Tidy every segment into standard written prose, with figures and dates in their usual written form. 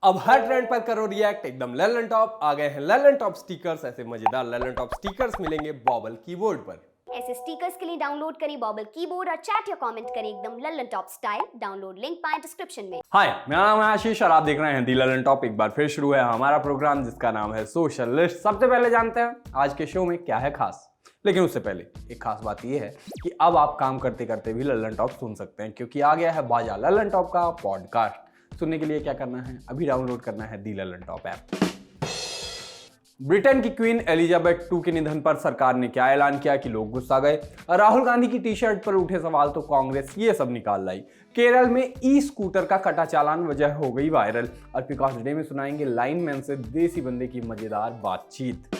अब हर ट्रेंड पर करो रिएक्ट एकदम ललन टॉप आ गए हैं ललन टॉप स्टिकर्स। ऐसे मजेदार ललन टॉप स्टिकर्स मिलेंगे बॉबल कीबोर्ड पर। ऐसे स्टिकर्स के लिए डाउनलोड करें बॉबल कीबोर्ड और चैट या कमेंट करें एकदम Lalan top style. Download link पाएं डिस्क्रिप्शन में। हाय, मेरा नाम है आशीष और आप देख रहे हैं दी ललन टॉप। एक बार फिर शुरू है हमारा प्रोग्राम जिसका नाम है सोशल लिस्ट। सबसे पहले जानते हैं आज के शो में क्या है खास। लेकिन उससे पहले एक खास बात यह है कि अब आप काम करते करते भी ललन टॉप सुन सकते हैं, क्योंकि आ गया है बाजा ललन टॉप का पॉडकास्ट। सुनने के लिए क्या करना है, अभी डाउनलोड करना है दी ललन टॉप ऐप। ब्रिटेन की क्वीन एलिजाबेथ II के निधन पर सरकार ने क्या ऐलान किया कि लोग गुस्सा गए। राहुल गांधी की टी शर्ट पर उठे सवाल तो कांग्रेस ये सब निकाल लाई। केरल में ई स्कूटर का कटा चालान वजह हो गई वायरल। और पिकॉस डे में सुनाएंगे लाइनमैन से देसी बंदे की मजेदार बातचीत।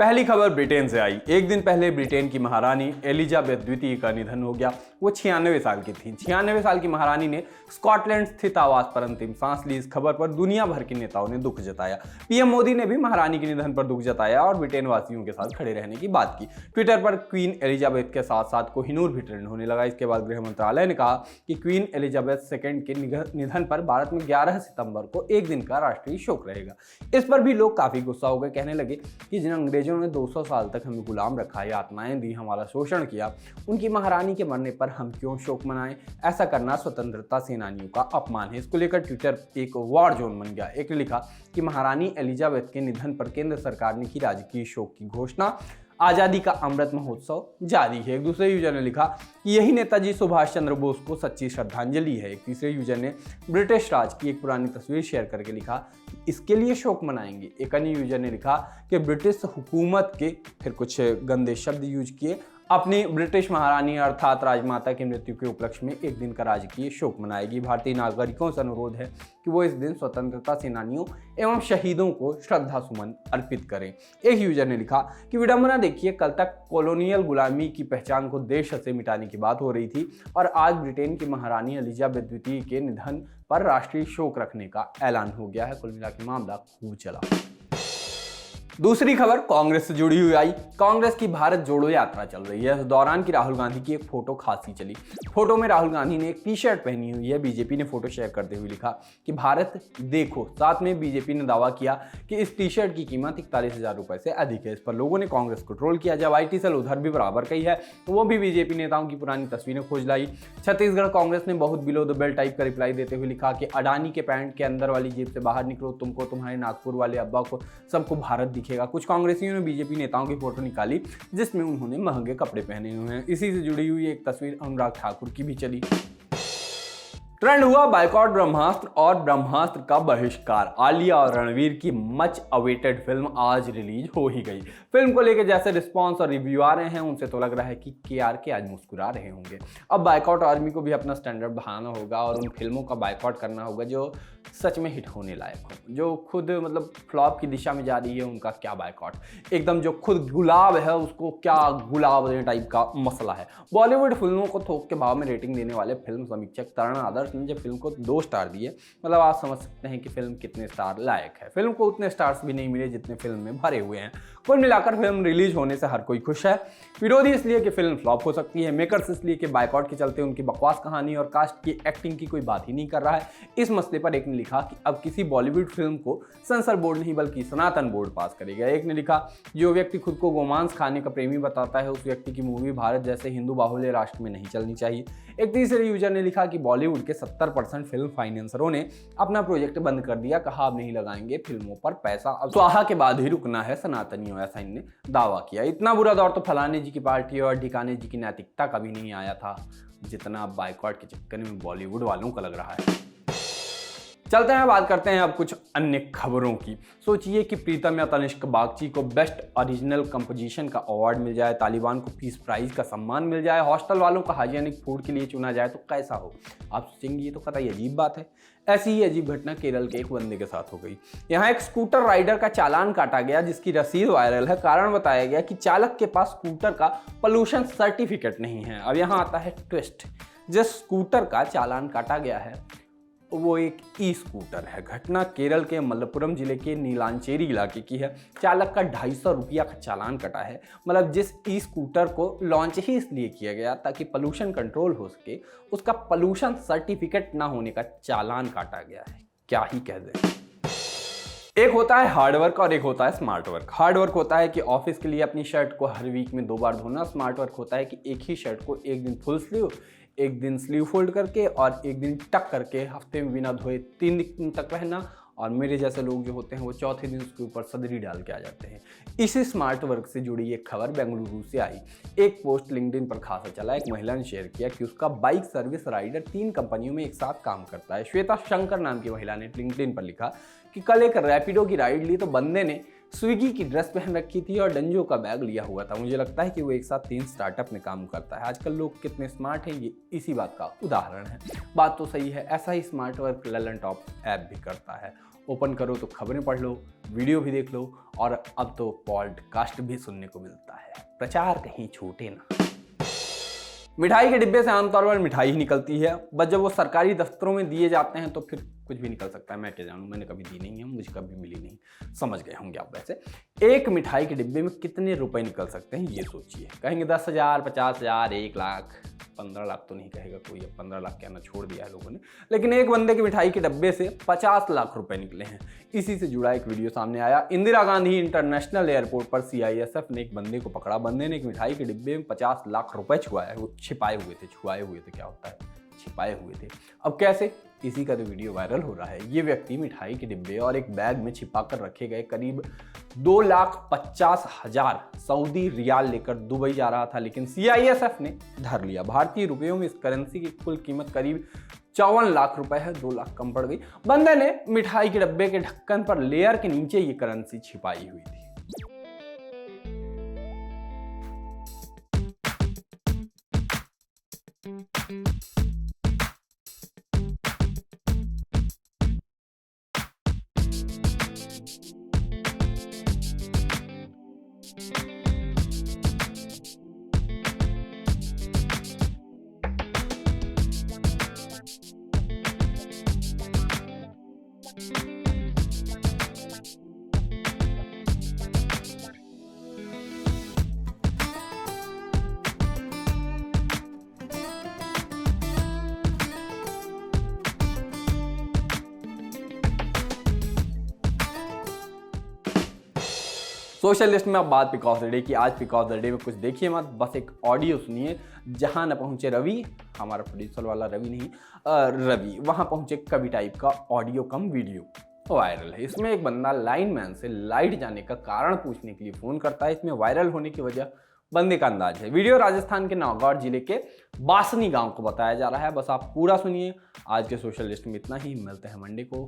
पहली खबर ब्रिटेन से आई। एक दिन पहले ब्रिटेन की महारानी एलिजाबेथ द्वितीय का निधन हो गया। वो 96 साल की थी। 96 साल की महारानी ने स्कॉटलैंड स्थित आवास पर अंतिम सांस ली। इस खबर पर दुनिया भर के नेताओं ने दुख जताया। पीएम मोदी ने भी महारानी के निधन पर दुख जताया और ब्रिटेन वासियों के साथ खड़े रहने की बात की। ट्विटर पर क्वीन एलिजाबेथ के साथ साथ कोहिनूर भी ट्रेंड होने लगा। इसके बाद गृह मंत्रालय ने कहा कि क्वीन एलिजाबेथ II के निधन पर भारत में 11 सितंबर को एक दिन का राष्ट्रीय शोक रहेगा। इस पर भी लोग काफी गुस्सा हो गए। कहने लगे कि जिन अंग्रेजों ने 200 साल तक हमें गुलाम रखा, यातनाएं दी, हमारा शोषण किया, उनकी महारानी के मरने पर हम क्यों शोक मनाएं। ऐसा करना स्वतंत्रता सेनानियों का अपमान है। इसको लेकर ट्विटर एक वॉर जोन बन गया। एक ने लिखा कि महारानी एलिजाबेथ के निधन पर केंद्र सरकार ने की राजकीय शोक की घोषणा। आजादी का अमृत महोत्सव जारी है। एक दूसरे यूजर ने लिखा कि यही नेताजी सुभाष चंद्र बोस को सच्ची श्रद्धांजलि है। एक तीसरे यूजर ने ब्रिटिश राज की एक पुरानी तस्वीर शेयर करके लिखा इसके लिए शोक मनाएंगे। एक अन्य यूजर ने लिखा कि ब्रिटिश हुकूमत के, फिर कुछ गंदे शब्द यूज किए, अपनी ब्रिटिश महारानी अर्थात राजमाता की मृत्यु के उपलक्ष्य में एक दिन का राजकीय शोक मनाएगी। भारतीय नागरिकों से अनुरोध है कि वो इस दिन स्वतंत्रता सेनानियों एवं शहीदों को श्रद्धा सुमन अर्पित करें। एक यूजर ने लिखा कि विडंबना देखिए, कल तक कॉलोनियल गुलामी की पहचान को देश से मिटाने की बात हो रही थी और आज ब्रिटेन की महारानी एलिजाबेथ द्वितीय के निधन पर राष्ट्रीय शोक रखने का ऐलान हो गया है। कुल मिला के मामला खूब चला। दूसरी खबर कांग्रेस से जुड़ी हुई आई। कांग्रेस की भारत जोड़ो यात्रा चल रही है। इस दौरान की राहुल गांधी की एक फोटो खासी चली। फोटो में राहुल गांधी ने एक टी शर्ट पहनी हुई है। बीजेपी ने फोटो शेयर करते हुए लिखा कि भारत देखो। साथ में बीजेपी ने दावा किया कि इस टी शर्ट की कीमत 41,000 रुपए से अधिक है। इस पर लोगों ने कांग्रेस को ट्रोल किया। जब IT सेल उधर भी बराबर कही है तो वो भी बीजेपी नेताओं की पुरानी तस्वीरें खोज लाई। छत्तीसगढ़ कांग्रेस ने बहुत बिलो द बेल्ट टाइप का रिप्लाई देते हुए लिखा कि अडानी के पैंट के अंदर वाली जेब से बाहर निकलो, तुमको, तुम्हारे नागपुर वाले अब्बा को, सबको भारत दिखेगा। कुछ कांग्रेसियों ने बीजेपी नेताओं की फोटो निकाली जिसमें उन्होंने महंगे कपड़े पहने हुए हैं। इसी से जुड़ी हुई एक तस्वीर अनुराग ठाकुर की भी चली। ट्रेंड हुआ बायकॉट ब्रह्मास्त्र और ब्रह्मास्त्र का बहिष्कार। आलिया और रणवीर की मच अवेटेड फिल्म आज रिलीज हो ही गई। फिल्म को लेकर जैसे रिस्पांस और रिव्यू आ रहे हैं उनसे तो लग रहा है कि KRK आज मुस्कुरा रहे होंगे। अब बायकॉट आर्मी को भी अपना स्टैंडर्ड बढ़ाना होगा और उन फिल्मों का बायकॉट करना होगा जो सच में हिट होने लायक हो। जो खुद मतलब फ्लॉप की दिशा में जा रही है उनका क्या बायकॉट। एकदम जो खुद गुलाब है उसको क्या गुलाब टाइप का मसला है। बॉलीवुड फिल्मों को थोक के भाव में रेटिंग देने वाले फिल्म समीक्षक तरण आदर्श ने जब फिल्म को 2 स्टार दिए, मतलब आप समझ सकते हैं कि फिल्म कितने स्टार लायक है। फिल्म को उतने स्टार्स भी नहीं मिले जितने फिल्म में भरे हुए हैं। कुल मिलाकर फिल्म रिलीज होने से हर कोई खुश है। विरोधी इसलिए कि फिल्म फ्लॉप हो सकती है, मेकर्स इसलिए कि बायकॉट के चलते उनकी बकवास कहानी और कास्ट की एक्टिंग की कोई बात ही नहीं कर रहा है। इस मसले पर एक ने लिखा कि अब किसी बॉलीवुड फिल्म को सेंसर बोर्ड नहीं बल्कि सनातन बोर्ड पास करेगा। एक ने लिखा जो व्यक्ति खुद को गोमांस खाने का प्रेमी बताता है उस व्यक्ति की मूवी भारत जैसे हिंदू बाहुल्य राष्ट्र में नहीं चलनी चाहिए। एक तीसरे यूजर ने लिखा कि बॉलीवुड के 70% फिल्म फाइनेंसरों ने अपना प्रोजेक्ट बंद कर दिया, कहा अब नहीं लगाएंगे फिल्मों पर पैसा, अब स्वाहा के बाद ही रुकना है सनातनियों, ऐसा इनने दावा किया। इतना बुरा दौर तो फलाने जी की पार्टी और ढिकाने जी की नैतिकता कभी नहीं आया था जितना बायकॉट के चक्कर में बॉलीवुड वालों का लग रहा है। चलते हैं, बात करते हैं अब कुछ अन्य खबरों की। सोचिए कि प्रीतम या तनिष्क बागची को बेस्ट ओरिजिनल कंपोजिशन का अवार्ड मिल जाए, तालिबान को पीस प्राइज का सम्मान मिल जाए, हॉस्टल वालों को हाइजीनिक फूड के लिए चुना जाए तो कैसा हो। आप सोचेंगे ये तो कतई अजीब बात है। ऐसी ही अजीब घटना केरल के एक बंदे के साथ हो गई। यहाँ एक स्कूटर राइडर का चालान काटा गया जिसकी रसीद वायरल है। कारण बताया गया कि चालक के पास स्कूटर का पोल्यूशन सर्टिफिकेट नहीं है। अब यहाँ आता है ट्विस्ट। जिस स्कूटर का चालान काटा गया है वो एक ई स्कूटर है। घटना केरल के मलप्पुरम जिले के नीलांचेरी इलाके की है। चालक का 250 रुपया का चालान कटा है। मतलब जिस ई स्कूटर को लॉन्च ही इसलिए किया गया ताकि पोल्यूशन कंट्रोल हो सके, उसका पोल्यूशन सर्टिफिकेट ना होने का चालान काटा गया है। क्या ही कह दें। एक होता है हार्ड वर्क और एक होता है स्मार्ट वर्क। हार्ड वर्क होता है कि ऑफिस के लिए अपनी शर्ट को हर वीक में 2 बार धोना। स्मार्ट वर्क होता है कि एक ही शर्ट को एक दिन फुल स्लीव, एक दिन स्लीव फोल्ड करके और एक दिन टक करके हफ्ते में बिना धोए 3 दिन तक पहनना। और मेरे जैसे लोग जो होते हैं वो चौथे दिन उसके ऊपर सदरी डाल के आ जाते हैं। इसी स्मार्ट वर्क से जुड़ी एक खबर बेंगलुरु से आई। एक पोस्ट लिंक्डइन पर खासा चला। एक महिला ने शेयर किया कि उसका बाइक सर्विस राइडर 3 कंपनियों में एक साथ काम करता है। श्वेता शंकर नाम की महिला ने लिंक्डइन पर लिखा कि कल एक रैपिडो की राइड ली तो बंदे ने स्विगी की ड्रेस पहन रखी थी और डंजो का बैग लिया हुआ था। मुझे लगता है कि वो एक साथ 3 स्टार्टअप में काम करता है। आजकल लोग कितने स्मार्ट हैं ये इसी बात का उदाहरण है। बात तो सही है, ऐसा ही smart work Lallantop app भी करता है। ओपन करो तो खबरें पढ़ लो, वीडियो भी देख लो और अब तो पॉडकास्ट भी सुनने को मिलता है। प्रचार कहीं छूटे ना। मिठाई के डिब्बे से आमतौर पर मिठाई ही निकलती है, बस जब वो सरकारी दफ्तरों में दिए जाते हैं तो फिर कुछ भी निकल सकता है। मैं क्या जानूं, मैंने कभी दी नहीं है, मुझे कभी मिली नहीं। समझ गए होंगे आप। वैसे एक मिठाई के डिब्बे में कितने रुपए निकल सकते हैं ये सोचिए। कहेंगे 10,000, 50,000, 1 लाख, 15 लाख तो नहीं कहेगा कोई। अब 15 लाख कहना छोड़ दिया है लोगों ने। लेकिन एक बंदे के मिठाई के डब्बे से 50 लाख रुपए निकले हैं। इसी से जुड़ा एक वीडियो सामने आया। इंदिरा गांधी इंटरनेशनल एयरपोर्ट पर CISF ने एक बंदे को पकड़ा। बंदे ने एक मिठाई के डिब्बे में 50 लाख रुपए छिपाए हुए थे। क्या होता है, छिपाए हुए थे। अब कैसे, इसी का तो वीडियो वायरल हो रहा है। ये व्यक्ति मिठाई के डिब्बे और एक बैग में छिपाकर रखे गए करीब 2,50,000 सऊदी रियाल लेकर दुबई जा रहा था, लेकिन CISF ने धर लिया। भारतीय रुपयों में इस करेंसी की कुल कीमत करीब 54 लाख रुपए है। 2 लाख कम पड़ गई। बंदे ने मिठाई के डब्बे के ढक्कन पर लेयर के नीचे ये करेंसी छिपाई हुई थी। सोशल लिस्ट में अब बात पिक ऑफ द डे की। आज पिक ऑफ द डे में कुछ देखिए मत, बस एक ऑडियो सुनिए। जहां न पहुंचे रवि, हमारा प्रोड्यूसर वाला रवि नहीं, रवि, वहां पहुंचे कवि टाइप का ऑडियो कम वीडियो वायरल है। इसमें एक बंदा लाइनमैन से लाइट जाने का कारण पूछने के लिए फोन करता है। इसमें वायरल होने की वजह बंदे का अंदाज है। वीडियो राजस्थान के नागौर जिले के बासनी गांव को बताया जा रहा है। बस आप पूरा सुनिए। आज के सोशल लिस्ट में इतना ही। मिलते हैं मंडे को।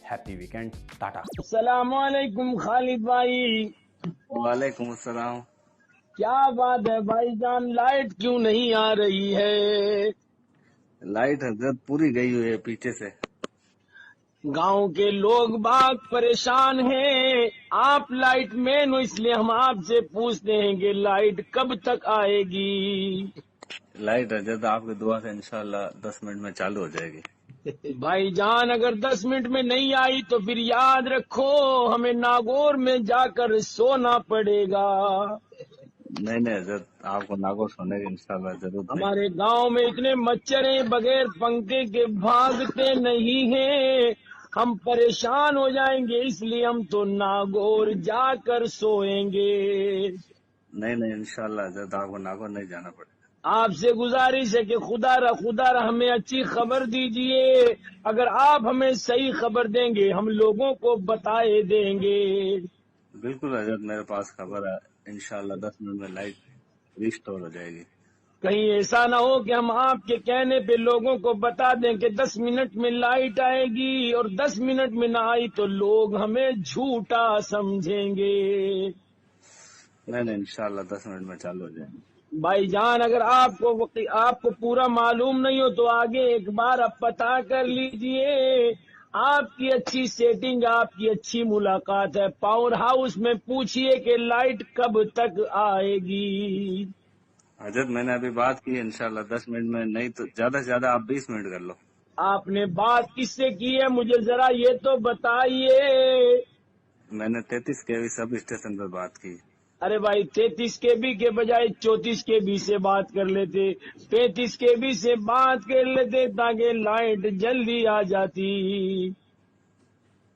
Happy weekend, Tata. अस्सलाम वालेकुम खालिद भाई। वालेकुम अस्सलाम। क्या बात है भाईजान, लाइट क्यों नहीं आ रही है? लाइट हजरत पूरी गई हुई है पीछे से। गांव के लोग बाग परेशान हैं। आप लाइट मैन हो इसलिए हम आपसे पूछते हैं कि लाइट कब तक आएगी? लाइट हजरत आपकी दुआ से इंशाल्लाह 10 मिनट में चालू हो जाएगी। भाईजान अगर 10 मिनट में नहीं आई तो फिर याद रखो हमें नागौर में जाकर सोना पड़ेगा। नहीं हजरत, आपको नागौर सोने की इंशाल्लाह जरूरत नहीं। हमारे गांव में इतने मच्छर हैं, बगैर पंखे के भागते नहीं हैं। हम परेशान हो जाएंगे, इसलिए हम तो नागौर जाकर सोएंगे। नहीं इंशाल्लाह हजरत, आपको नागौर नहीं जाना पड़ेगा। आपसे गुजारिश है कि खुदारा हमें अच्छी खबर दीजिए। अगर आप हमें सही खबर देंगे हम लोगों को बताए देंगे। बिल्कुल हजरत, मेरे पास खबर है। इंशाल्लाह 10 मिनट में लाइट रिस्टोर हो जाएगी। कहीं ऐसा ना हो कि हम आपके कहने पे लोगों को बता दें कि 10 मिनट में लाइट आएगी और 10 मिनट में ना आई तो लोग हमें झूठा समझेंगे। नहीं इंशाल्लाह 10 मिनट में चालू हो जाएगी। भाईजान अगर आपको पूरा मालूम नहीं हो तो आगे एक बार आप पता कर लीजिए। आपकी अच्छी सेटिंग, आपकी अच्छी मुलाकात है। पावर हाउस में पूछिए कि लाइट कब तक आएगी। हजरत मैंने अभी बात की, इंशाल्लाह 10 मिनट में, नहीं तो ज्यादा से ज्यादा आप 20 मिनट कर लो। आपने बात किससे की है मुझे जरा ये तो बताइए। मैंने 33 kV सब स्टेशन पर बात की। अरे भाई 33 kb के बजाय 34 kb से बात कर लेते, 35 kb से बात कर लेते ताकि लाइट जल्दी आ जाती।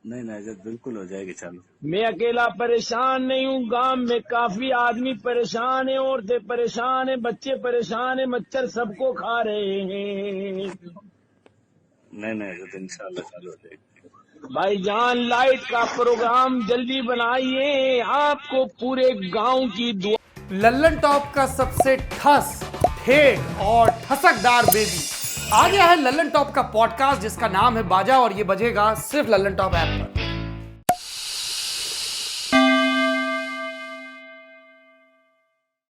नहीं हजरत, बिल्कुल हो जाएगी चालू। मैं अकेला परेशान नहीं हूँ, गांव में काफी आदमी परेशान है, औरतें परेशान है, बच्चे परेशान है, मच्छर सबको खा रहे हैं। नहीं हजरत, इंशाल्लाह चालू हो जाएगी। भाईजान लाइट का प्रोग्राम जल्दी बनाइए, आपको पूरे गांव की दुआ। लल्लन टॉप का सबसे ठस ठेठ और ठसकदार बेबी आ गया है लल्लन टॉप का पॉडकास्ट जिसका नाम है बाजा, और ये बजेगा सिर्फ लल्लन टॉप ऐप पर।